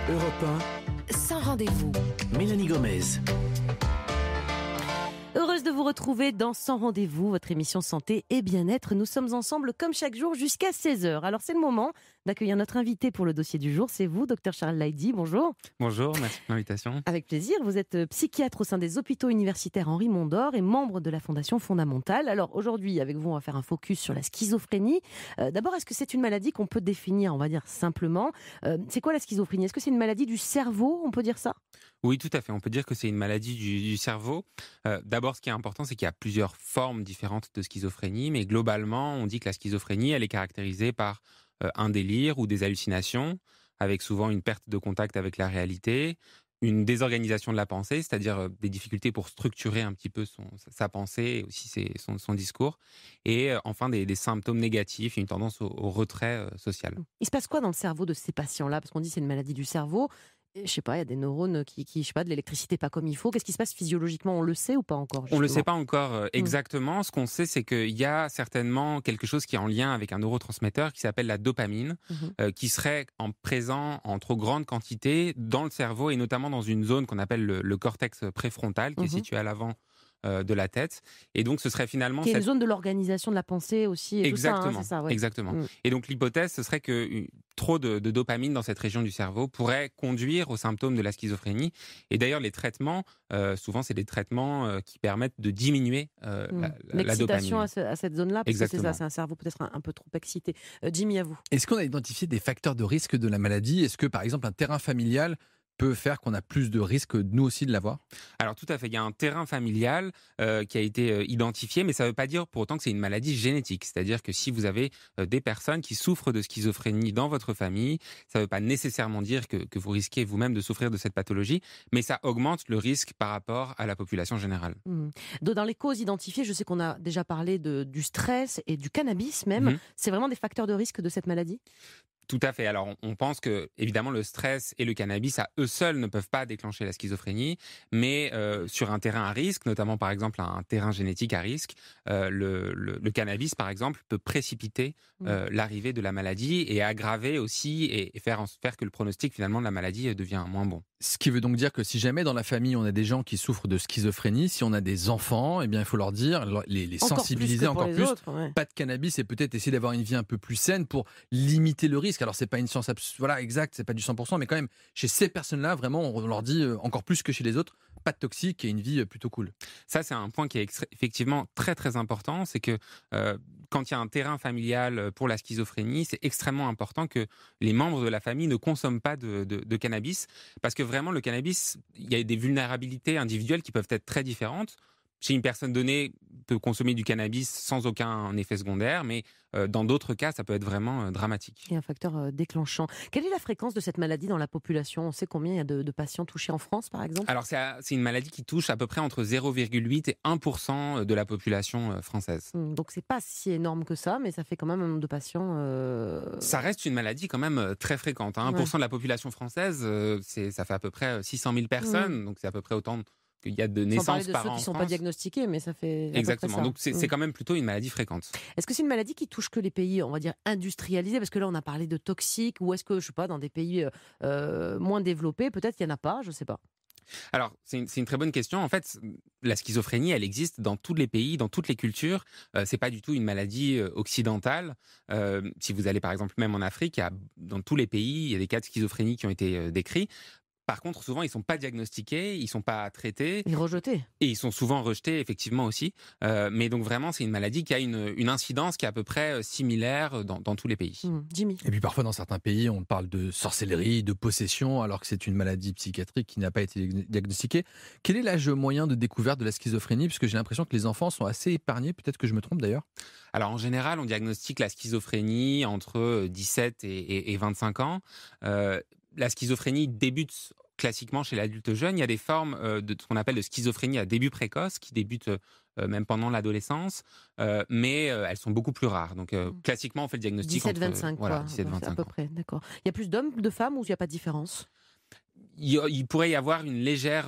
Europe Sans rendez-vous. 1, Mélanie Gomez. Heureuse de vous retrouver dans Sans rendez-vous, votre émission santé et bien-être. Nous sommes ensemble comme chaque jour jusqu'à 16h. Alors c'est le moment d'accueillir notre invité pour le dossier du jour. C'est vous, Dr Charles Laïdi. Bonjour. Bonjour, merci pour l'invitation. Avec plaisir. Vous êtes psychiatre au sein des hôpitaux universitaires Henri Mondor et membre de la Fondation Fondamentale. Alors aujourd'hui, avec vous, on va faire un focus sur la schizophrénie. D'abord, est-ce que c'est une maladie qu'on peut définir, on va dire simplement c'est quoi la schizophrénie ? Est-ce que c'est une maladie du cerveau, on peut dire ça ? Oui, tout à fait. On peut dire que c'est une maladie du cerveau. D'abord, ce qui est important, c'est qu'il y a plusieurs formes différentes de schizophrénie, mais globalement, on dit que la schizophrénie, elle est caractérisée par un délire ou des hallucinations, avec souvent une perte de contact avec la réalité, une désorganisation de la pensée, c'est-à-dire des difficultés pour structurer un petit peu sa pensée et aussi son discours, et enfin des symptômes négatifs, une tendance au retrait social. Il se passe quoi dans le cerveau de ces patients-là ? Parce qu'on dit que c'est une maladie du cerveau. Je sais pas, il y a des neurones qui je sais pas, de l'électricité pas comme il faut. Qu'est-ce qui se passe physiologiquement ? On le sait ou pas encore ? On ne le sait pas encore exactement. Ce qu'on sait, c'est qu'il y a certainement quelque chose qui est en lien avec un neurotransmetteur qui s'appelle la dopamine, qui serait présent en trop grande quantité dans le cerveau et notamment dans une zone qu'on appelle le cortex préfrontal, qui est situé à l'avant de la tête. Et donc, ce serait finalement... Qui est une zone de l'organisation de la pensée aussi. Et exactement, tout ça, hein, c'est ça, ouais. Exactement. Et donc, l'hypothèse, ce serait que trop de dopamine dans cette région du cerveau pourrait conduire aux symptômes de la schizophrénie. Et d'ailleurs, les traitements, souvent, c'est des traitements qui permettent de diminuer la dopamine. L'excitation à cette zone-là, parce exactement. que c'est ça, c'est un cerveau peut-être un peu trop excité. Jimmy, à vous. Est-ce qu'on a identifié des facteurs de risque de la maladie ? Est-ce que, par exemple, un terrain familial peut faire qu'on a plus de risques, nous aussi, de l'avoir ? Alors tout à fait, il y a un terrain familial qui a été identifié, mais ça ne veut pas dire pour autant que c'est une maladie génétique. C'est-à-dire que si vous avez des personnes qui souffrent de schizophrénie dans votre famille, ça ne veut pas nécessairement dire que vous risquez vous-même de souffrir de cette pathologie, mais ça augmente le risque par rapport à la population générale. Dans les causes identifiées, je sais qu'on a déjà parlé du stress et du cannabis même. C'est vraiment des facteurs de risque de cette maladie ? Tout à fait. Alors, on pense que, évidemment, le stress et le cannabis, à eux seuls, ne peuvent pas déclencher la schizophrénie, mais sur un terrain à risque, notamment, par exemple, un terrain génétique à risque, le cannabis, par exemple, peut précipiter l'arrivée de la maladie et aggraver aussi et faire que le pronostic, finalement, de la maladie devient moins bon. Ce qui veut donc dire que si jamais dans la famille, on a des gens qui souffrent de schizophrénie, si on a des enfants, eh bien, il faut leur dire, les sensibiliser encore plus. Pas de cannabis et peut-être essayer d'avoir une vie un peu plus saine pour limiter le risque. Alors, c'est pas une science exacte, c'est pas du 100%, mais quand même, chez ces personnes-là, vraiment, on leur dit encore plus que chez les autres, pas de toxique et une vie plutôt cool. Ça, c'est un point qui est effectivement très, très important. C'est que quand il y a un terrain familial pour la schizophrénie, c'est extrêmement important que les membres de la famille ne consomment pas de cannabis. Parce que vraiment, le cannabis, il y a des vulnérabilités individuelles qui peuvent être très différentes. Chez une personne donnée, peut consommer du cannabis sans aucun effet secondaire, mais dans d'autres cas, ça peut être vraiment dramatique. Il y a un facteur déclenchant. Quelle est la fréquence de cette maladie dans la population ? On sait combien il y a de patients touchés en France, par exemple ? Alors, c'est une maladie qui touche à peu près entre 0,8 et 1% de la population française. Donc, c'est pas si énorme que ça, mais ça fait quand même un nombre de patients... Ça reste une maladie quand même très fréquente. 1% de la population française, ça fait à peu près 600 000 personnes, donc c'est à peu près autant qu'il y a de naissances par an. Sans parler de ceux qui ne sont pas diagnostiqués, mais ça fait exactement. Ça. Donc c'est quand même plutôt une maladie fréquente. Est-ce que c'est une maladie qui touche que les pays, on va dire, industrialisés ? Parce que là, on a parlé de toxiques. Ou est-ce que, je sais pas, dans des pays moins développés, peut-être qu'il n'y en a pas, je ne sais pas. Alors, c'est une très bonne question. En fait, la schizophrénie, elle existe dans tous les pays, dans toutes les cultures. C'est pas du tout une maladie occidentale. Si vous allez, par exemple, même en Afrique, dans tous les pays, il y a des cas de schizophrénie qui ont été décrits. Par contre, souvent, ils ne sont pas diagnostiqués, ils ne sont pas traités. Et rejetés. Et ils sont souvent rejetés, effectivement, aussi. Mais donc, vraiment, c'est une maladie qui a une incidence qui est à peu près similaire dans tous les pays. Jimmy. Et puis parfois, dans certains pays, on parle de sorcellerie, de possession, alors que c'est une maladie psychiatrique qui n'a pas été diagnostiquée. Quel est l'âge moyen de découverte de la schizophrénie ? Parce que j'ai l'impression que les enfants sont assez épargnés. Peut-être que je me trompe, d'ailleurs. Alors, en général, on diagnostique la schizophrénie entre 17 et 25 ans. La schizophrénie débute classiquement chez l'adulte jeune. Il y a des formes de ce qu'on appelle de schizophrénie à début précoce qui débutent même pendant l'adolescence, mais elles sont beaucoup plus rares. Donc, classiquement, on fait le diagnostic 17-25, voilà, 17-25 à peu près, d'accord. Il y a plus d'hommes, de femmes ou il n'y a pas de différence ? il pourrait y avoir une légère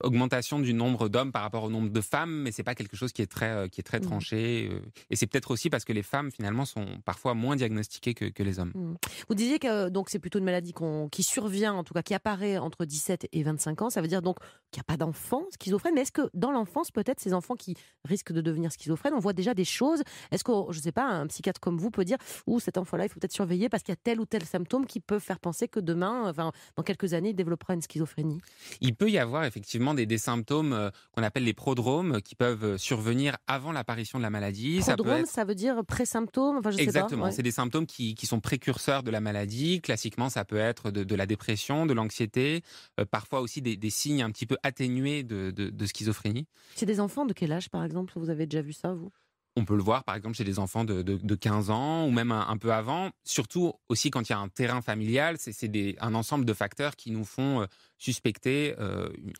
augmentation du nombre d'hommes par rapport au nombre de femmes, mais c'est pas quelque chose qui est très tranché. Et c'est peut-être aussi parce que les femmes, finalement, sont parfois moins diagnostiquées que les hommes. Vous disiez que donc, c'est plutôt une maladie qui survient, en tout cas qui apparaît entre 17 et 25 ans. Ça veut dire donc qu'il n'y a pas d'enfants schizophrènes. Mais est-ce que dans l'enfance, peut-être, ces enfants qui risquent de devenir schizophrènes, on voit déjà des choses? Est-ce que, je ne sais pas, un psychiatre comme vous peut dire « cet enfant-là, il faut peut-être surveiller parce qu'il y a tel ou tel symptôme qui peuvent faire penser que demain, dans quelques années, il développera une schizophrénie ». Il peut y avoir effectivement des symptômes qu'on appelle les prodromes qui peuvent survenir avant l'apparition de la maladie. Prodrome, ça veut dire pré-symptômes, je sais pas. Exactement, c'est des symptômes qui sont précurseurs de la maladie. Classiquement, ça peut être de la dépression, de l'anxiété, parfois aussi des signes un petit peu atténués de schizophrénie. C'est des enfants de quel âge, par exemple? Vous avez déjà vu ça, vous? On peut le voir, par exemple, chez des enfants de 15 ans ou même un peu avant. Surtout aussi quand il y a un terrain familial, c'est un ensemble de facteurs qui nous font suspecter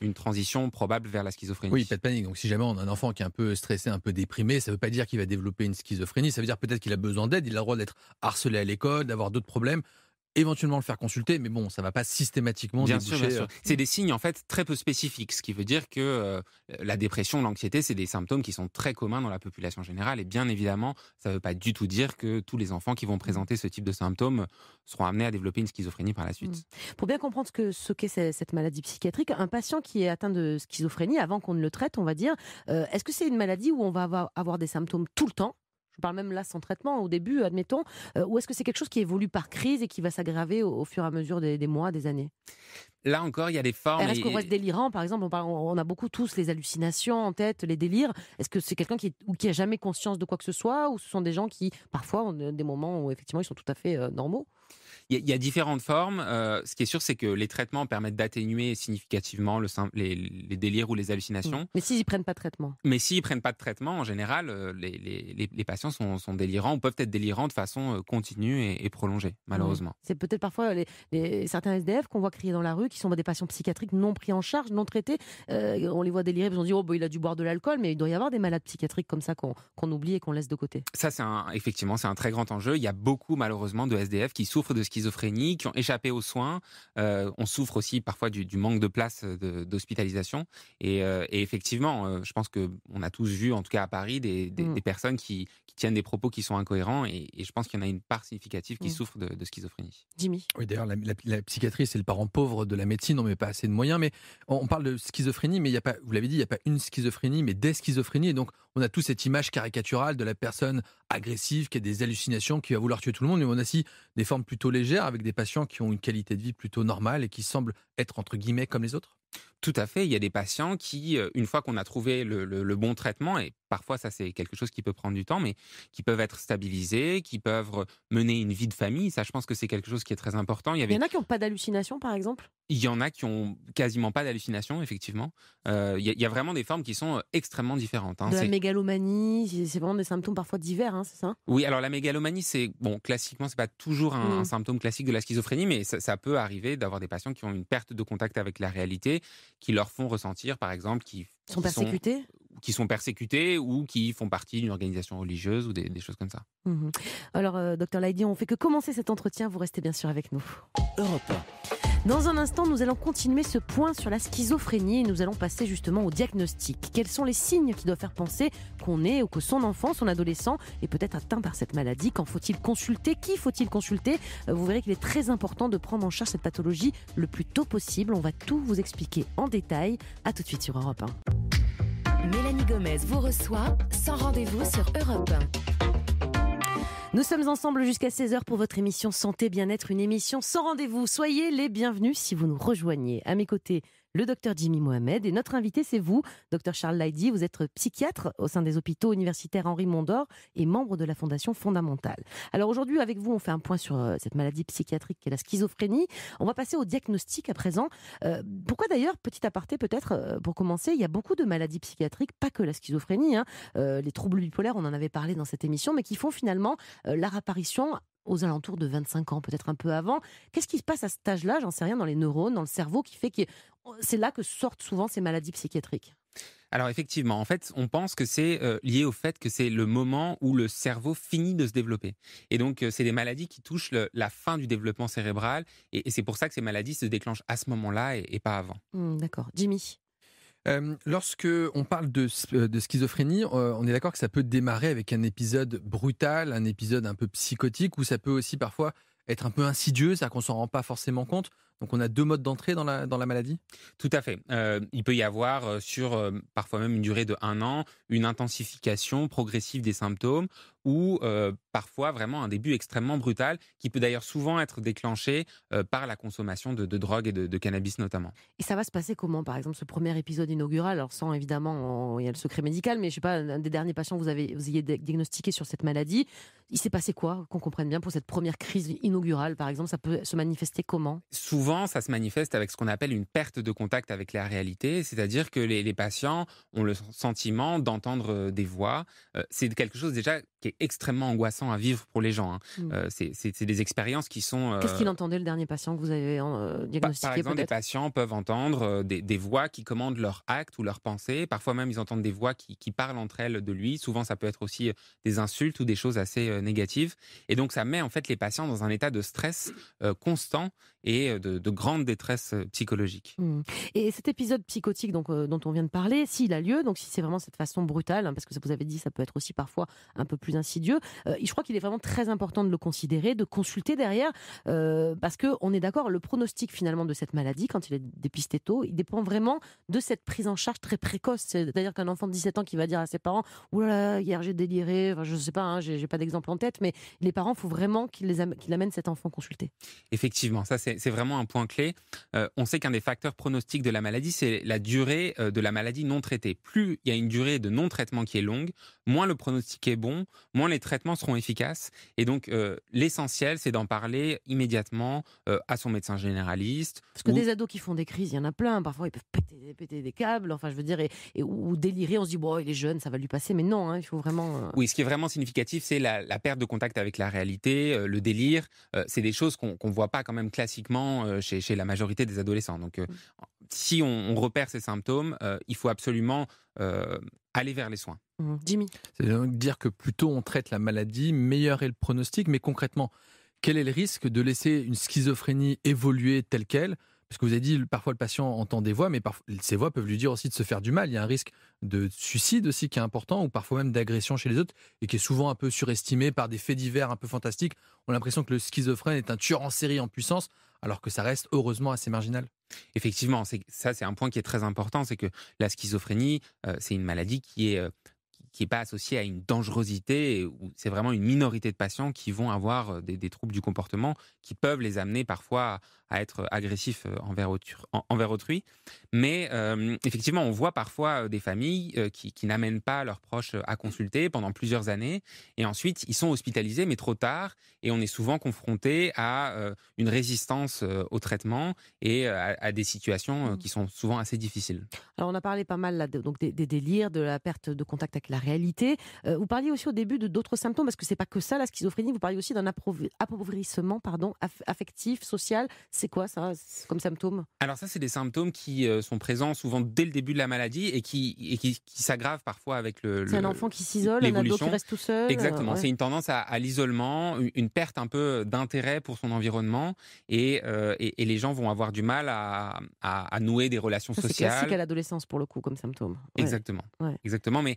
une transition probable vers la schizophrénie. Oui, pas de panique. Donc si jamais on a un enfant qui est un peu stressé, un peu déprimé, ça ne veut pas dire qu'il va développer une schizophrénie. Ça veut dire peut-être qu'il a besoin d'aide, il a le droit d'être harcelé à l'école, d'avoir d'autres problèmes. Éventuellement le faire consulter, mais bon, ça ne va pas systématiquement déboucher. Bien sûr. C'est des signes en fait très peu spécifiques, ce qui veut dire que la dépression, l'anxiété, c'est des symptômes qui sont très communs dans la population générale. Et bien évidemment, ça ne veut pas du tout dire que tous les enfants qui vont présenter ce type de symptômes seront amenés à développer une schizophrénie par la suite. Pour bien comprendre ce qu'est cette maladie psychiatrique, un patient qui est atteint de schizophrénie, avant qu'on ne le traite, on va dire, est-ce que c'est une maladie où on va avoir des symptômes tout le temps? Je parle même là sans traitement, au début, admettons. Ou est-ce que c'est quelque chose qui évolue par crise et qui va s'aggraver au fur et à mesure des mois, des années? Là encore, il y a des formes. Est-ce qu'on reste délirant, par exemple? On a beaucoup tous les hallucinations en tête, les délires. Est-ce que c'est quelqu'un qui a jamais conscience de quoi que ce soit? Ou ce sont des gens qui, parfois, ont des moments où effectivement ils sont tout à fait normaux? Il y a différentes formes. Ce qui est sûr, c'est que les traitements permettent d'atténuer significativement les délires ou les hallucinations. Mais s'ils ne prennent pas de traitement? Mais s'ils ne prennent pas de traitement, en général, les patients sont délirants ou peuvent être délirants de façon continue et prolongée, malheureusement. C'est peut-être parfois certains SDF qu'on voit crier dans la rue, qui sont des patients psychiatriques non pris en charge, non traités. On les voit délirer, on se dit il a dû boire de l'alcool, mais il doit y avoir des malades psychiatriques comme ça qu'on oublie et qu'on laisse de côté. Ça, effectivement, c'est un très grand enjeu. Il y a beaucoup, malheureusement, de SDF qui souffrent de schizophrénie, qui ont échappé aux soins. On souffre aussi parfois du manque de place d'hospitalisation. Et effectivement, je pense qu'on a tous vu, en tout cas à Paris, des personnes qui tiennent des propos qui sont incohérents. Et je pense qu'il y en a une part significative qui souffre de schizophrénie. Jimmy? Oui, d'ailleurs, la psychiatrie, c'est le parent pauvre de la médecine. On ne met pas assez de moyens. Mais on parle de schizophrénie, mais il y a pas, vous l'avez dit, il n'y a pas une schizophrénie, mais des schizophrénies. Et donc, on a tous cette image caricaturale de la personne agressive qui a des hallucinations, qui va vouloir tuer tout le monde. Mais on a aussi des formes plutôt légères avec des patients qui ont une qualité de vie plutôt normale et qui semblent être, entre guillemets, comme les autres. Tout à fait. Il y a des patients qui, une fois qu'on a trouvé le bon traitement, et parfois ça c'est quelque chose qui peut prendre du temps, mais qui peuvent être stabilisés, qui peuvent mener une vie de famille. Ça, je pense que c'est quelque chose qui est très important. Il y en a qui n'ont pas d'hallucination, par exemple? Il y en a qui ont quasiment pas d'hallucination, effectivement. Il y a vraiment des formes qui sont extrêmement différentes. De la mégalomanie, c'est vraiment des symptômes parfois divers, c'est ça? Oui, alors la mégalomanie, classiquement, c'est pas toujours un symptôme classique de la schizophrénie, mais ça peut arriver d'avoir des patients qui ont une perte de contact avec la réalité, qui leur font ressentir, par exemple, qui sont persécutés ou qui font partie d'une organisation religieuse ou des choses comme ça. Alors, docteur Leydi, on fait que commencer cet entretien. Vous restez bien sûr avec nous. Europe 1. Dans un instant, nous allons continuer ce point sur la schizophrénie et nous allons passer justement au diagnostic. Quels sont les signes qui doivent faire penser qu'on est ou que son enfant, son adolescent est peut-être atteint par cette maladie? Quand faut-il consulter? Qui faut-il consulter? Vous verrez qu'il est très important de prendre en charge cette pathologie le plus tôt possible. On va tout vous expliquer en détail. À tout de suite sur Europe 1. Mélanie Gomez vous reçoit sans rendez-vous sur Europe 1. Nous sommes ensemble jusqu'à 16h pour votre émission Santé Bien-être, une émission sans rendez-vous. Soyez les bienvenus si vous nous rejoignez. À mes côtés, le docteur Jimmy Mohamed et notre invité, c'est vous, docteur Charles Leydi. Vous êtes psychiatre au sein des hôpitaux universitaires Henri Mondor et membre de la Fondation Fondamentale. Alors aujourd'hui, avec vous, on fait un point sur cette maladie psychiatrique qui est la schizophrénie. On va passer au diagnostic à présent. Pourquoi d'ailleurs, petit aparté peut-être, pour commencer, il y a beaucoup de maladies psychiatriques, pas que la schizophrénie, les troubles bipolaires, on en avait parlé dans cette émission, mais qui font finalement leur apparition aux alentours de 25 ans, peut-être un peu avant. Qu'est-ce qui se passe à cet âge-là? J'en sais rien, dans les neurones, dans le cerveau, qui fait que c'est là que sortent souvent ces maladies psychiatriques. Alors effectivement, en fait, on pense que c'est lié au fait que c'est le moment où le cerveau finit de se développer. Et donc, c'est des maladies qui touchent la fin du développement cérébral. Et c'est pour ça que ces maladies se déclenchent à ce moment-là et pas avant. D'accord. Jimmy? Lorsque on parle de schizophrénie, on est d'accord que ça peut démarrer avec un épisode brutal, un épisode un peu psychotique, ou ça peut aussi parfois être un peu insidieux, c'est-à-dire qu'on s'en rend pas forcément compte. Donc on a 2 modes d'entrée dans la maladie? Tout à fait. Il peut y avoir sur parfois même une durée de 1 an, une intensification progressive des symptômes ou parfois vraiment un début extrêmement brutal qui peut d'ailleurs souvent être déclenché par la consommation de drogue et de cannabis notamment. Et ça va se passer comment, par exemple, ce premier épisode inaugural? Alors, sans évidemment, il y a le secret médical, mais je sais pas, un des derniers patients que vous ayez diagnostiqué sur cette maladie, il s'est passé quoi, qu'on comprenne bien, pour cette première crise inaugurale, par exemple? Ça peut se manifester comment? Souvent, ça se manifeste avec ce qu'on appelle une perte de contact avec la réalité, c'est-à-dire que les patients ont le sentiment d'entendre des voix. C'est quelque chose déjà qui est extrêmement angoissant à vivre pour les gens. C'est des expériences qui sont... Qu'est-ce qu'il entendait, le dernier patient que vous avez diagnostiqué? Par exemple, des patients peuvent entendre des voix qui commandent leurs actes ou leurs pensées. Parfois même, ils entendent des voix qui parlent entre elles de lui. Souvent, ça peut être aussi des insultes ou des choses assez négatives. Et donc, ça met en fait les patients dans un état de stress constant et de grande détresse psychologique. Et cet épisode psychotique dont on vient de parler, s'il a lieu, donc si c'est vraiment cette façon brutale, parce que vous avez dit ça peut être aussi parfois un peu plus insidieux, je crois qu'il est vraiment très important de le considérer, de consulter derrière, parce qu'on est d'accord, le pronostic finalement de cette maladie, quand il est dépisté tôt, il dépend vraiment de cette prise en charge très précoce. C'est-à-dire qu'un enfant de 17 ans qui va dire à ses parents « Ouh là là, hier j'ai déliré », je ne sais pas, j'ai pas d'exemple en tête, mais les parents, il faut vraiment qu'ils amènent cet enfant consulter. Effectivement, ça c'est vraiment un point clé. On sait qu'un des facteurs pronostiques de la maladie, c'est la durée de la maladie non traitée. Plus il y a une durée de non-traitement qui est longue, moins le pronostic est bon, moins les traitements seront efficaces. Et donc, l'essentiel, c'est d'en parler immédiatement à son médecin généraliste. Parce que des ados qui font des crises, il y en a plein. Parfois, ils peuvent péter des câbles, enfin, je veux dire, ou délirer. On se dit, bon, il est jeune, ça va lui passer. Mais non, il faut vraiment... Oui, ce qui est vraiment significatif, c'est la perte de contact avec la réalité, le délire. C'est des choses qu'on ne voit pas quand même classiquement chez la majorité des adolescents. Donc, si on repère ces symptômes, il faut absolument aller vers les soins. Jimmy? C'est donc dire que plus tôt on traite la maladie, meilleur est le pronostic. Mais concrètement, quel est le risque de laisser une schizophrénie évoluer telle qu'elle? Parce que vous avez dit, parfois le patient entend des voix, mais ces voix peuvent lui dire aussi de se faire du mal. Il y a un risque de suicide aussi qui est important, ou parfois même d'agression chez les autres, et qui est souvent un peu surestimé par des faits divers un peu fantastiques. On a l'impression que le schizophrène est un tueur en série en puissance, alors que ça reste heureusement assez marginal. Effectivement, c'est un point qui est très important, c'est que la schizophrénie, c'est une maladie qui est pas associée à une dangerosité, où c'est vraiment une minorité de patients qui vont avoir des troubles du comportement qui peuvent les amener parfois à être agressifs envers autrui. Mais effectivement, on voit parfois des familles qui n'amènent pas leurs proches à consulter pendant plusieurs années, et ensuite ils sont hospitalisés, mais trop tard, et on est souvent confronté à une résistance au traitement et à des situations qui sont souvent assez difficiles. Alors on a parlé pas mal là, donc des délires, de la perte de contact avec la réalité. Vous parliez aussi au début d'autres symptômes, parce que c'est pas que ça la schizophrénie. Vous parliez aussi d'un appauvrissement affectif, social. C'est quoi ça comme symptôme? Alors ça, c'est des symptômes qui sont présents souvent dès le début de la maladie et qui s'aggravent parfois avec c'est un enfant qui s'isole, un ado qui reste tout seul. Exactement, c'est une tendance à l'isolement, une perte un peu d'intérêt pour son environnement, et les gens vont avoir du mal à nouer des relations sociales. C'est classique à l'adolescence pour le coup comme symptôme. Ouais. Exactement, mais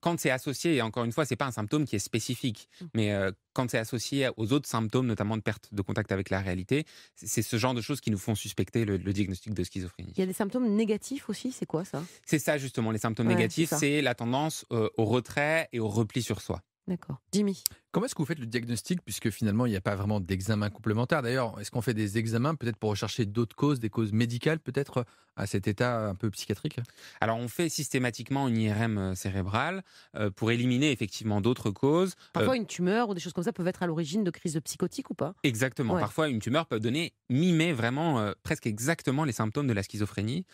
quand c'est associé, et encore une fois, c'est pas un symptôme qui est spécifique, mais quand c'est associé aux autres symptômes, notamment de perte de contact avec la réalité, c'est ce genre de choses qui nous font suspecter le diagnostic de schizophrénie. Il y a des symptômes négatifs aussi, c'est quoi ça? C'est ça justement, les symptômes négatifs, c'est la tendance au retrait et au repli sur soi. D'accord. Jimmy? Comment est-ce que vous faites le diagnostic, puisque finalement il n'y a pas vraiment d'examen complémentaire? D'ailleurs, est-ce qu'on fait des examens peut-être pour rechercher d'autres causes, des causes médicales peut-être à cet état un peu psychiatrique? Alors on fait systématiquement une IRM cérébrale pour éliminer effectivement d'autres causes. Parfois une tumeur ou des choses comme ça peuvent être à l'origine de crises psychotiques ou pas? Exactement. Ouais. Parfois une tumeur peut mimer vraiment presque exactement les symptômes de la schizophrénie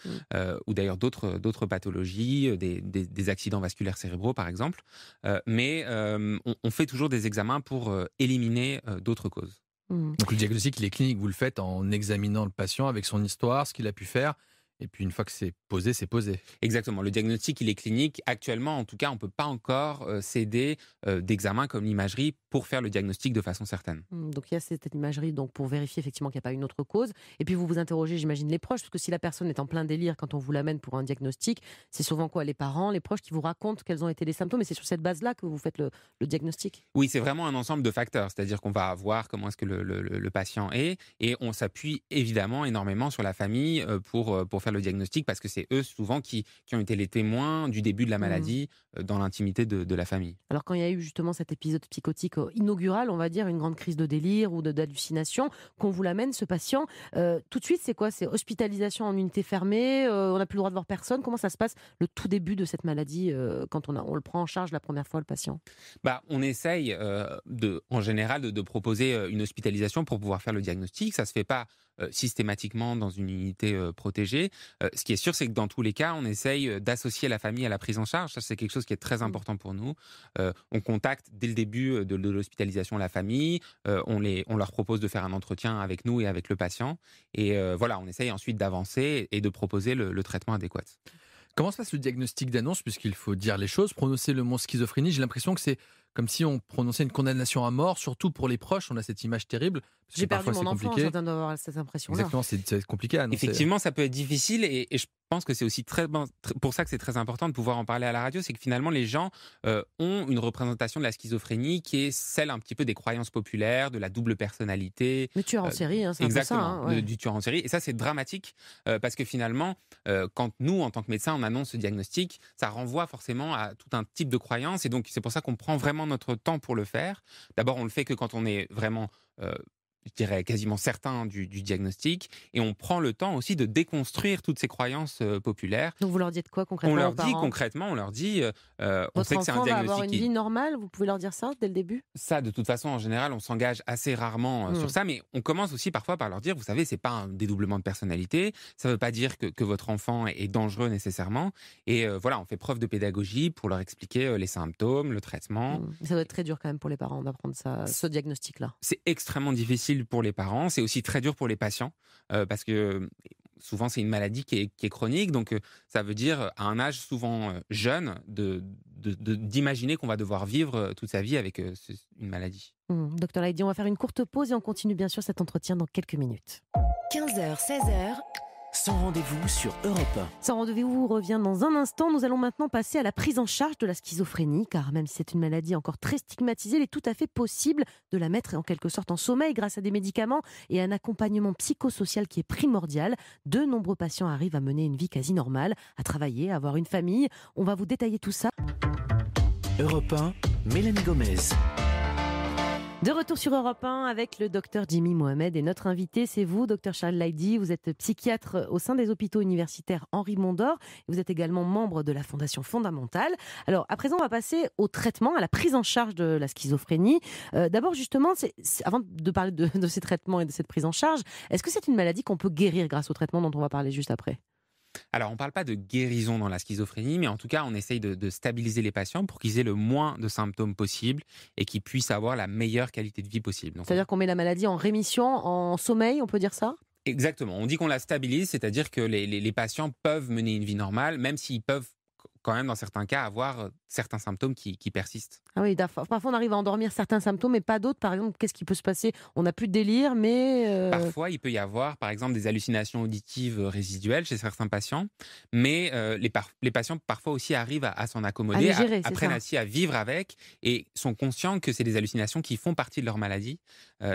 ou d'ailleurs d'autres pathologies, des accidents vasculaires cérébraux par exemple. Mais on fait toujours des examens pour éliminer d'autres causes. Donc le diagnostic, il est clinique, vous le faites en examinant le patient avec son histoire, ce qu'il a pu faire, Et puis une fois que c'est posé, c'est posé. Exactement. Le diagnostic, il est clinique. Actuellement, en tout cas, on ne peut pas encore s'aider d'examens comme l'imagerie pour faire le diagnostic de façon certaine. Donc il y a cette imagerie donc, pour vérifier effectivement qu'il n'y a pas une autre cause. Et puis vous vous interrogez, j'imagine, les proches, parce que si la personne est en plein délire quand on vous l'amène pour un diagnostic, c'est souvent quoi? Les parents, les proches qui vous racontent quels ont été les symptômes, et c'est sur cette base-là que vous faites le diagnostic? Oui, c'est vraiment un ensemble de facteurs. C'est-à-dire qu'on va voir comment est-ce que le patient est et on s'appuie évidemment énormément sur la famille pour faire le diagnostic parce que c'est eux souvent qui ont été les témoins du début de la maladie dans l'intimité de la famille. Alors quand il y a eu justement cet épisode psychotique inaugural, on va dire, une grande crise de délire ou d'hallucination, qu'on vous l'amène, ce patient, tout de suite c'est quoi? C'est hospitalisation en unité fermée, on n'a plus le droit de voir personne? Comment ça se passe le tout début de cette maladie quand on le prend en charge la première fois, le patient? On essaye en général de proposer une hospitalisation pour pouvoir faire le diagnostic. Ça ne se fait pas systématiquement dans une unité protégée. Ce qui est sûr, c'est que dans tous les cas, on essaye d'associer la famille à la prise en charge. Ça, c'est quelque chose qui est très important pour nous. On contacte dès le début de l'hospitalisation la famille. On leur propose de faire un entretien avec nous et avec le patient. Et voilà, on essaye ensuite d'avancer et de proposer le traitement adéquat. Comment se passe le diagnostic d'annonce, puisqu'il faut dire les choses, prononcer le mot schizophrénie? J'ai l'impression que c'est comme si on prononçait une condamnation à mort, surtout pour les proches. On a cette image terrible. J'ai perdu mon enfant, certains doivent avoir cette impression-là. Exactement, c'est compliqué à annoncer. Effectivement, ça peut être difficile et je pense que c'est aussi pour ça que c'est très important de pouvoir en parler à la radio, c'est que finalement les gens ont une représentation de la schizophrénie qui est celle un petit peu des croyances populaires, de la double personnalité. Le tueur en série, c'est exactement, un peu ça. Du tueur en série. Et ça, c'est dramatique parce que finalement, quand nous, en tant que médecins, on annonce ce diagnostic, ça renvoie forcément à tout un type de croyances et donc c'est pour ça qu'on prend vraiment notre temps pour le faire. D'abord, on le fait que quand on est vraiment je dirais quasiment certain du diagnostic, et on prend le temps aussi de déconstruire toutes ces croyances populaires. Donc vous leur dites quoi concrètement? On leur aux dit parents concrètement, on leur dit, on sait que c'est un Votre enfant va diagnostic avoir une vie normale, vous pouvez leur dire ça dès le début? Ça, de toute façon, en général, on s'engage assez rarement sur ça, mais on commence aussi parfois par leur dire, vous savez, c'est pas un dédoublement de personnalité, ça veut pas dire que votre enfant est dangereux nécessairement, et voilà, on fait preuve de pédagogie pour leur expliquer les symptômes, le traitement. Ça doit être très dur quand même pour les parents d'apprendre ça, ce diagnostic-là. C'est extrêmement difficile pour les parents, c'est aussi très dur pour les patients, parce que souvent c'est une maladie qui est chronique, donc ça veut dire à un âge souvent jeune d'imaginer qu'on va devoir vivre toute sa vie avec une maladie. Docteur Laïdi, on va faire une courte pause et on continue bien sûr cet entretien dans quelques minutes. 15h, 16h. Sans rendez-vous sur Europe 1. Sans rendez-vous revient dans un instant. Nous allons maintenant passer à la prise en charge de la schizophrénie, car même si c'est une maladie encore très stigmatisée, il est tout à fait possible de la mettre en quelque sorte en sommeil grâce à des médicaments et un accompagnement psychosocial qui est primordial. De nombreux patients arrivent à mener une vie quasi normale, à travailler, à avoir une famille. On va vous détailler tout ça. Europe 1, Mélanie Gomez. De retour sur Europe 1 avec le docteur Jimmy Mohamed et notre invité, c'est vous, docteur Charles Laïdi. Vous êtes psychiatre au sein des hôpitaux universitaires Henri Mondor. Vous êtes également membre de la Fondation Fondamentale. Alors, à présent, on va passer au traitement, à la prise en charge de la schizophrénie. D'abord, justement, avant de parler de ces traitements et de cette prise en charge, est-ce que c'est une maladie qu'on peut guérir grâce au traitement dont on va parler juste après ? Alors, on ne parle pas de guérison dans la schizophrénie, mais en tout cas, on essaye de stabiliser les patients pour qu'ils aient le moins de symptômes possible et qu'ils puissent avoir la meilleure qualité de vie possible. C'est-à-dire qu'on met la maladie en rémission, en sommeil, on peut dire ça ? Exactement. On dit qu'on la stabilise, c'est-à-dire que les patients peuvent mener une vie normale, même s'ils peuvent quand même, dans certains cas, avoir certains symptômes qui persistent. Ah oui, parfois on arrive à endormir certains symptômes, mais pas d'autres. Par exemple, qu'est-ce qui peut se passer ? On n'a plus de délire, mais... Parfois, il peut y avoir, par exemple, des hallucinations auditives résiduelles chez certains patients, mais les patients, parfois aussi, arrivent à s'en accommoder, apprennent aussi à vivre avec, et sont conscients que c'est des hallucinations qui font partie de leur maladie.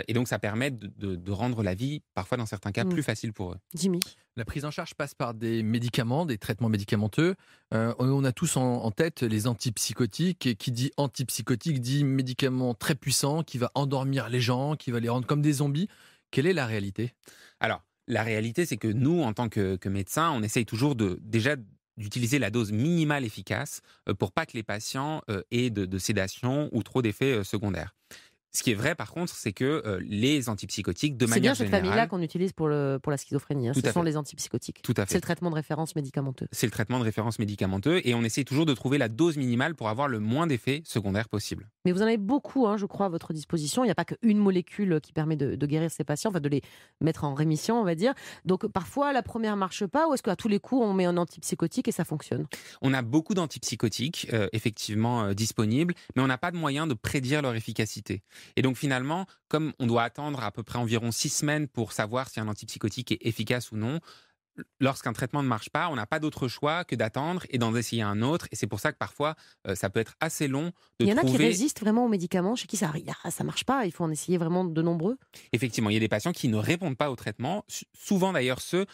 Et donc, ça permet de rendre la vie, parfois, dans certains cas, plus facile pour eux. Jimmy ? La prise en charge passe par des médicaments, des traitements médicamenteux. On a tous en tête les antipsychotiques. Et qui dit antipsychotique dit médicament très puissant qui va endormir les gens, qui va les rendre comme des zombies. Quelle est la réalité ? Alors, la réalité, c'est que nous, en tant que médecins, on essaye toujours d'utiliser la dose minimale efficace pour pas que les patients aient de sédation ou trop d'effets secondaires. Ce qui est vrai, par contre, c'est que les antipsychotiques, de C'est manière bien cette générale... famille-là qu'on utilise pour la schizophrénie. Ce sont les antipsychotiques. Tout à fait. C'est le traitement de référence médicamenteux. C'est le traitement de référence médicamenteux et on essaie toujours de trouver la dose minimale pour avoir le moins d'effets secondaires possible. Mais vous en avez beaucoup, je crois, à votre disposition. Il n'y a pas qu'une molécule qui permet de guérir ces patients, enfin de les mettre en rémission, on va dire. Donc parfois, la première ne marche pas, ou est-ce qu'à tous les coups, on met un antipsychotique et ça fonctionne ? On a beaucoup d'antipsychotiques, effectivement, disponibles, mais on n'a pas de moyen de prédire leur efficacité. Et donc finalement, comme on doit attendre à peu près environ 6 semaines pour savoir si un antipsychotique est efficace ou non, lorsqu'un traitement ne marche pas, on n'a pas d'autre choix que d'attendre et d'en essayer un autre. Et c'est pour ça que parfois, ça peut être assez long de trouver... Il y en a qui résistent vraiment aux médicaments, chez qui ça ne marche pas, il faut en essayer vraiment de nombreux. Effectivement, il y a des patients qui ne répondent pas au traitement, souvent d'ailleurs ceux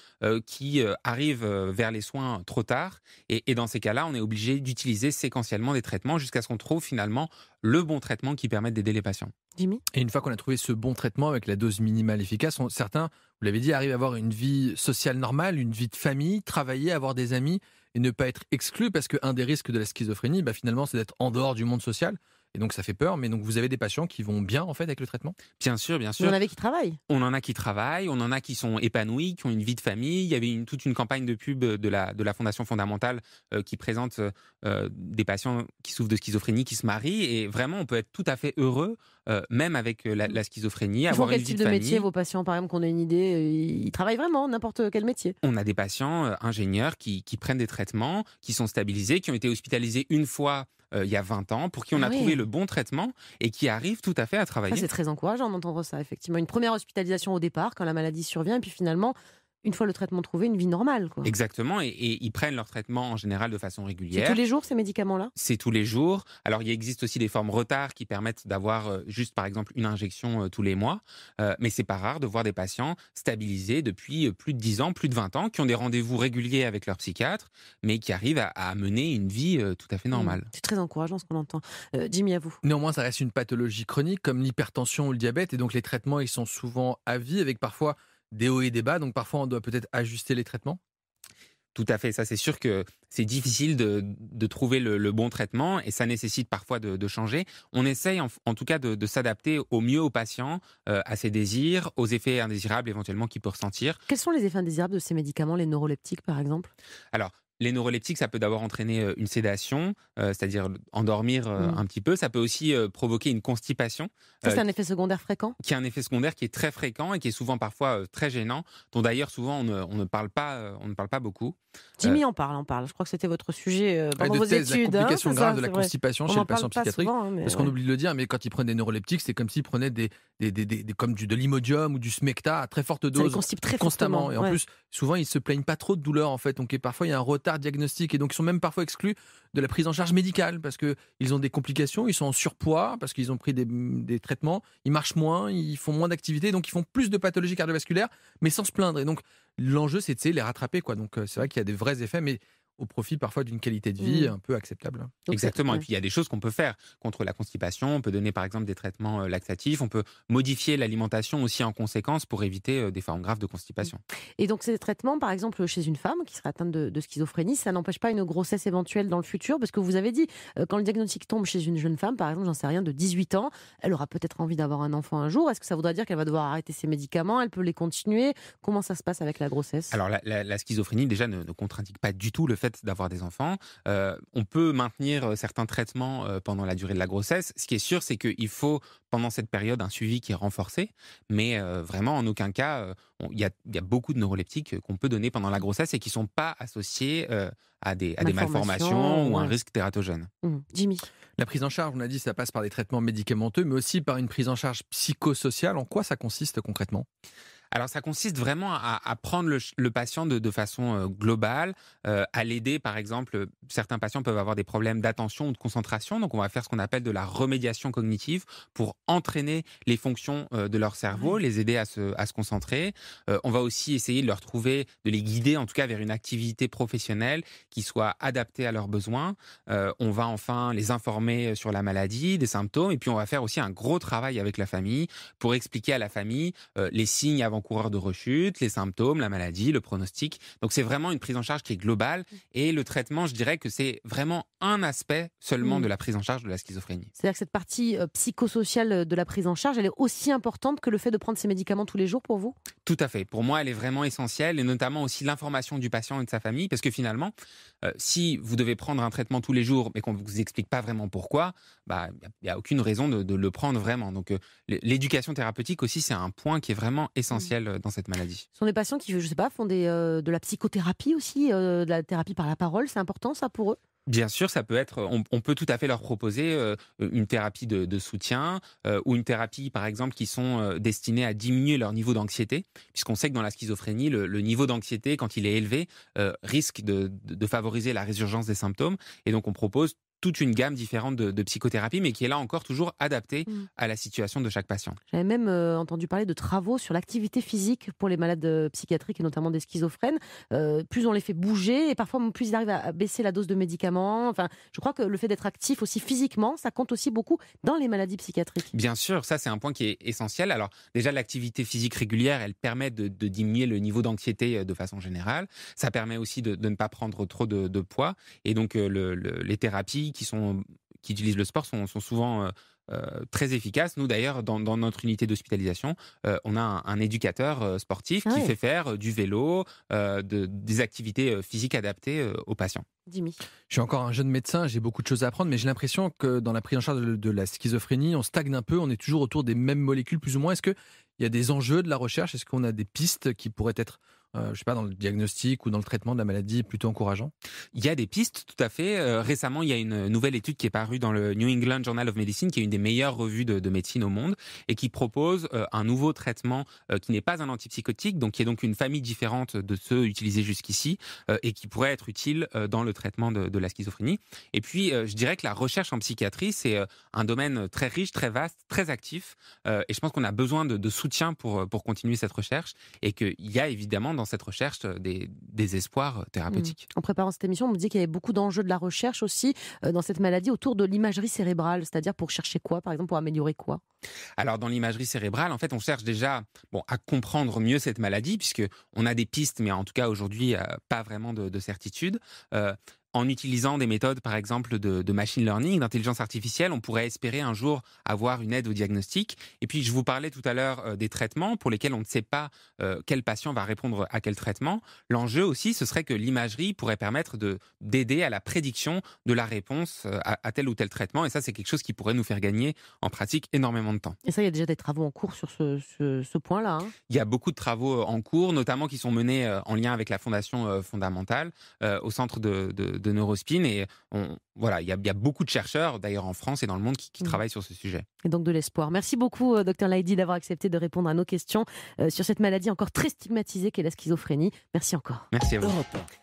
qui arrivent vers les soins trop tard. Et dans ces cas-là, on est obligé d'utiliser séquentiellement des traitements jusqu'à ce qu'on trouve finalement le bon traitement qui permette d'aider les patients. Jimmy ? Et une fois qu'on a trouvé ce bon traitement avec la dose minimale efficace, certains, vous l'avez dit, arrivent à avoir une vie sociale normale, une vie de famille, travailler, avoir des amis et ne pas être exclu, parce qu'un des risques de la schizophrénie, finalement, c'est d'être en dehors du monde social. Et donc ça fait peur, mais donc vous avez des patients qui vont bien en fait avec le traitement ? Bien sûr, bien sûr. Vous en avez qui travaillent ? On en a qui travaillent, on en a qui sont épanouis, qui ont une vie de famille. Il y avait toute une campagne de pub de la Fondation Fondamentale qui présente des patients qui souffrent de schizophrénie qui se marient. Et vraiment, on peut être tout à fait heureux, même avec la schizophrénie, avoir une vie de famille. Quel type de métier vos patients, par exemple, qu'on ait une idée, ils travaillent vraiment, n'importe quel métier ? On a des patients ingénieurs qui prennent des traitements, qui sont stabilisés, qui ont été hospitalisés une fois il y a 20 ans, pour qui on a trouvé le bon traitement et qui arrivent tout à fait à travailler. Ça, c'est très encourageant d'entendre ça, effectivement. Une première hospitalisation au départ, quand la maladie survient, et puis finalement, une fois le traitement trouvé, une vie normale, quoi. Exactement, et ils prennent leur traitement en général de façon régulière. C'est tous les jours, ces médicaments-là ? C'est tous les jours. Alors, il existe aussi des formes retard qui permettent d'avoir juste, par exemple, une injection tous les mois. Mais c'est pas rare de voir des patients stabilisés depuis plus de 10 ans, plus de 20 ans, qui ont des rendez-vous réguliers avec leur psychiatre, mais qui arrivent à mener une vie tout à fait normale. C'est très encourageant ce qu'on entend. Jimmy, à vous. Néanmoins, ça reste une pathologie chronique comme l'hypertension ou le diabète, et donc les traitements, ils sont souvent à vie, avec parfois des hauts et des bas, donc parfois on doit peut-être ajuster les traitements ? Tout à fait, ça c'est sûr que c'est difficile de trouver le bon traitement et ça nécessite parfois de changer. On essaye en tout cas de s'adapter au mieux aux patients, à ses désirs, aux effets indésirables éventuellement qu'il peut ressentir. Quels sont les effets indésirables de ces médicaments, les neuroleptiques par exemple ? Alors, les neuroleptiques, ça peut d'abord entraîner une sédation, c'est-à-dire endormir un petit peu. Ça peut aussi provoquer une constipation. Ça, c'est un effet secondaire fréquent ? Qui est un effet secondaire qui est très fréquent et qui est souvent parfois très gênant, dont d'ailleurs souvent on ne parle pas beaucoup. Jimmy en parle. Je crois que c'était votre sujet pendant vos études. La complication grave de la vrai. constipation chez le patient psychiatrique. Souvent, parce qu'on oublie de le dire, mais quand ils prennent des neuroleptiques, c'est comme s'ils prenaient de l'imodium ou du Smecta à très forte dose. Ça les constipe très constamment. fortement. Et en plus, souvent, ils se plaignent pas trop de douleur en fait. Donc parfois, il y a un retard diagnostique et donc ils sont même parfois exclus de la prise en charge médicale parce qu'ils ont des complications, ils sont en surpoids parce qu'ils ont pris des traitements, ils marchent moins, ils font moins d'activité, donc ils font plus de pathologies cardiovasculaires, mais sans se plaindre. Et donc l'enjeu, c'est de les rattraper, quoi. Donc c'est vrai qu'il y a des vrais effets, mais au profit parfois d'une qualité de vie un peu acceptable. Donc, exactement. Et puis il y a des choses qu'on peut faire contre la constipation. On peut donner par exemple des traitements laxatifs. On peut modifier l'alimentation aussi en conséquence pour éviter des formes graves de constipation. Et donc ces traitements, par exemple chez une femme qui serait atteinte de schizophrénie, ça n'empêche pas une grossesse éventuelle dans le futur ? Parce que vous avez dit, quand le diagnostic tombe chez une jeune femme, par exemple, j'en sais rien, de 18 ans, elle aura peut-être envie d'avoir un enfant un jour. Est-ce que ça voudrait dire qu'elle va devoir arrêter ses médicaments ? Elle peut les continuer ? Comment ça se passe avec la grossesse ? Alors la schizophrénie déjà ne contre-indique pas du tout le fait d'avoir des enfants. On peut maintenir certains traitements pendant la durée de la grossesse. Ce qui est sûr, c'est qu'il faut, pendant cette période, un suivi qui est renforcé. Mais vraiment, en aucun cas, il y a beaucoup de neuroleptiques qu'on peut donner pendant la grossesse et qui ne sont pas associés à des malformations ou un risque tératogène. Jimmy ? La prise en charge, on a dit, ça passe par des traitements médicamenteux, mais aussi par une prise en charge psychosociale. En quoi ça consiste concrètement ? Alors, ça consiste vraiment à prendre le patient de façon globale, à l'aider. Par exemple, certains patients peuvent avoir des problèmes d'attention ou de concentration. Donc, on va faire ce qu'on appelle de la remédiation cognitive pour entraîner les fonctions de leur cerveau, les aider à se concentrer. On va aussi essayer de leur trouver, de les guider en tout cas vers une activité professionnelle qui soit adaptée à leurs besoins. On va enfin les informer sur la maladie, des symptômes. Et puis, on va faire aussi un gros travail avec la famille pour expliquer à la famille les signes avant avant-coureurs de rechute, les symptômes, la maladie, le pronostic. Donc c'est vraiment une prise en charge qui est globale et le traitement, je dirais que c'est vraiment un aspect seulement de la prise en charge de la schizophrénie. C'est-à-dire que cette partie psychosociale de la prise en charge, elle est aussi importante que le fait de prendre ces médicaments tous les jours pour vous ? Tout à fait. Pour moi, elle est vraiment essentielle et notamment aussi l'information du patient et de sa famille parce que finalement, si vous devez prendre un traitement tous les jours mais qu'on ne vous explique pas vraiment pourquoi, il n'y a aucune raison de le prendre vraiment. Donc l'éducation thérapeutique aussi, c'est un point qui est vraiment essentiel dans cette maladie. Ce sont des patients qui, je sais pas, font de la psychothérapie aussi, de la thérapie par la parole. C'est important ça pour eux ? Bien sûr, ça peut être. On peut tout à fait leur proposer une thérapie de soutien ou une thérapie, par exemple, qui sont destinées à diminuer leur niveau d'anxiété, puisqu'on sait que dans la schizophrénie, le niveau d'anxiété, quand il est élevé, risque de favoriser la résurgence des symptômes. Et donc, on propose toute une gamme différente de psychothérapie, mais qui est là encore toujours adaptée à la situation de chaque patient. J'avais même entendu parler de travaux sur l'activité physique pour les malades psychiatriques et notamment des schizophrènes. Plus on les fait bouger et parfois plus ils arrivent à baisser la dose de médicaments. Enfin, je crois que le fait d'être actif aussi physiquement, ça compte aussi beaucoup dans les maladies psychiatriques. Bien sûr, ça c'est un point qui est essentiel. Alors déjà, l'activité physique régulière, elle permet de diminuer le niveau d'anxiété de façon générale. Ça permet aussi de ne pas prendre trop de poids. Et donc les thérapies qui utilisent le sport sont souvent très efficaces. Nous d'ailleurs, dans notre unité d'hospitalisation, on a un éducateur sportif qui fait faire du vélo, des activités physiques adaptées aux patients. Jimmy. Je suis encore un jeune médecin, j'ai beaucoup de choses à apprendre, mais j'ai l'impression que dans la prise en charge de la schizophrénie, on stagne un peu, on est toujours autour des mêmes molécules plus ou moins. Est-ce qu'il y a des enjeux de la recherche ? Est-ce qu'on a des pistes qui pourraient être dans le diagnostic ou dans le traitement de la maladie plutôt encourageant ? Il y a des pistes, tout à fait. Récemment, il y a une nouvelle étude qui est parue dans le New England Journal of Medicine, qui est une des meilleures revues de médecine au monde, et qui propose un nouveau traitement qui n'est pas un antipsychotique, donc qui est donc une famille différente de ceux utilisés jusqu'ici, et qui pourrait être utile dans le traitement de la schizophrénie. Et puis, je dirais que la recherche en psychiatrie, c'est un domaine très riche, très vaste, très actif, et je pense qu'on a besoin de soutien pour continuer cette recherche, et qu'il y a évidemment dans cette recherche des espoirs thérapeutiques. En préparant cette émission, on me dit qu'il y avait beaucoup d'enjeux de la recherche aussi dans cette maladie autour de l'imagerie cérébrale, c'est-à-dire pour chercher quoi, par exemple, pour améliorer quoi ? Alors, dans l'imagerie cérébrale, en fait, on cherche déjà à comprendre mieux cette maladie, puisqu'on a des pistes, mais en tout cas, aujourd'hui, pas vraiment de certitude. En utilisant des méthodes, par exemple, de machine learning, d'intelligence artificielle, on pourrait espérer un jour avoir une aide au diagnostic. Et puis, je vous parlais tout à l'heure des traitements pour lesquels on ne sait pas quel patient va répondre à quel traitement. L'enjeu aussi, ce serait que l'imagerie pourrait permettre d'aider à la prédiction de la réponse à tel ou tel traitement. Et ça, c'est quelque chose qui pourrait nous faire gagner en pratique énormément de temps. Et ça, il y a déjà des travaux en cours sur ce point-là. Il y a beaucoup de travaux en cours, notamment qui sont menés en lien avec la Fondation fondamentale, au centre de Neurospin, et il y a beaucoup de chercheurs, d'ailleurs en France et dans le monde, qui travaillent sur ce sujet. Et donc de l'espoir. Merci beaucoup, Dr Lahidi, d'avoir accepté de répondre à nos questions sur cette maladie encore très stigmatisée qu'est la schizophrénie. Merci encore. Merci à vous. Europe 1.